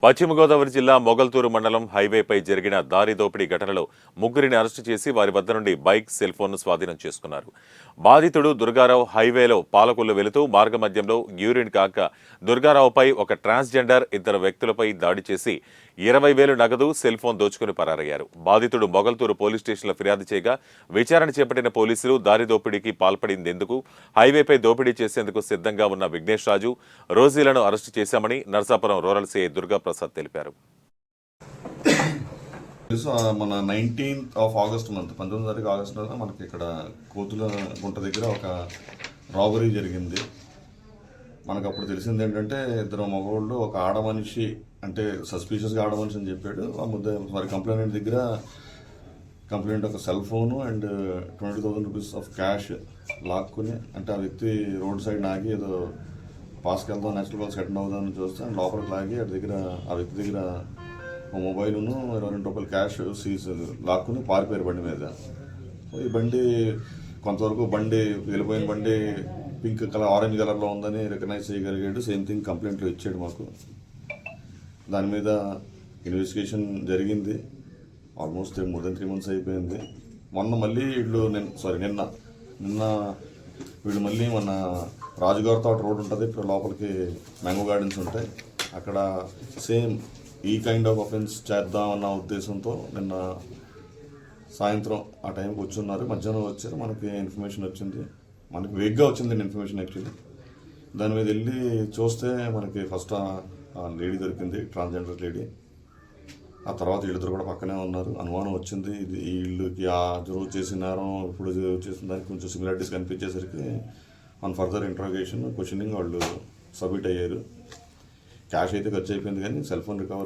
పశ్చిమ గోదావరి జిల్లా మొగల్తూరు మండలం హైవేపై జరిగిన దారి దోపిడీ ఘటనలో ముగ్గురిని అరెస్టు చేసి వారి వద్ద నుండి బైక్, సెల్ ఫోన్ను స్వాధీనం చేసుకున్నారు. బాధితుడు దుర్గారావు హైవేలో పాలకొల్లు వెళుతూ మార్గమధ్యంలో యూరిన్ కాక దుర్గారావుపై ఒక ట్రాన్స్జెండర్ ఇద్దరు వ్యక్తులపై దాడి చేసి 20,000 నగదు, సెల్ ఫోన్ దోచుకుని పరారయ్యారు. బాధితుడు మొగల్తూరు పోలీస్ స్టేషన్లో ఫిర్యాదు చేయగా విచారణ చేపట్టిన పోలీసులు దారి దోపిడీకి పాల్పడిందెందుకు, హైవేపై దోపిడీ చేసేందుకు సిద్ధంగా ఉన్న విఘ్నేష్ రాజు, రోజీలను అరెస్టు చేశామని నర్సాపురం రూరల్ సీఐ దుర్గా ప్రసాద్ తెలిపారు. మన 19th of August మంత్ 19వ తారీఖు ఆగస్టులో మనకి ఇక్కడ కోతుల గుంట దగ్గర ఒక రాబరీ జరిగింది. మనకు అప్పుడు తెలిసింది ఏంటంటే ఇద్దరు మగవాళ్ళు, ఒక ఆడ మనిషి, అంటే సస్పీషియస్గా ఆడ మనిషి అని చెప్పాడు. కంప్లైంట్ దగ్గర కంప్లైంట్ ఒక cell phone and 20,000 rupees of cash లాక్కుని, అంటే ఆ వ్యక్తి రోడ్ సైడ్ ఆగి ఏదో పాస్కి వెళ్దాం, నేచురల్ పాస్ అటెండ్ అవుదామని చూస్తే లోపలికి లాగి ఆ వ్యక్తి దగ్గర మొబైల్ను 22 రూపాయలు క్యాష్ లాక్కుని పారిపోయారు బండి మీద. ఈ బండి కొంతవరకు వెళ్ళిపోయిన బండి పింక్ కలర్, ఆరెంజ్ కలర్లో ఉందని రికగ్నైజ్ చేయగలిగాడు. సేమ్ థింగ్ కంప్లైంట్లో ఇచ్చాడు మాకు. దాని మీద ఇన్వెస్టిగేషన్ జరిగింది. ఆల్మోస్ట్ మోర్ దెన్ 3 months అయిపోయింది. మొన్న మళ్ళీ నిన్న వీళ్ళు మళ్ళీ మన రాజుగారి తోట రోడ్ ఉంటుంది, ఇప్పుడు లోపలికి మ్యాంగో గార్డెన్స్ ఉంటాయి, అక్కడ సేమ్ ఈ కైండ్ ఆఫ్ అఫెన్స్ చేద్దామన్న ఉద్దేశంతో నిన్న సాయంత్రం ఆ టైంకి వచ్చున్నారు. మధ్యాహ్నం వచ్చారు. మనకి ఇన్ఫర్మేషన్ వచ్చింది, మనకి వేగ్గా వచ్చింది ఇన్ఫర్మేషన్ యాక్చువల్లీ. దాని మీద వెళ్ళి చూస్తే మనకి ఫస్ట్ ఆ లేడీ దొరికింది, ట్రాన్స్జెండర్ లేడీ. ఆ తర్వాత వీళ్ళిద్దరు కూడా పక్కనే ఉన్నారు. అనుమానం వచ్చింది ఇది వీళ్ళకి ఆ రోజు చేసిన నేరం ఇప్పుడు చేసిన దానికి కొంచెం సిమిలారిటీస్ కనిపించేసరికి మన ఫర్దర్ ఇంట్రాగేషన్, క్వశ్చనింగ్ వాళ్ళు సబ్మిట్ అయ్యారు. క్యాష్ అయితే ఖర్చు అయిపోయింది, కానీ సెల్ ఫోన్ రికవర్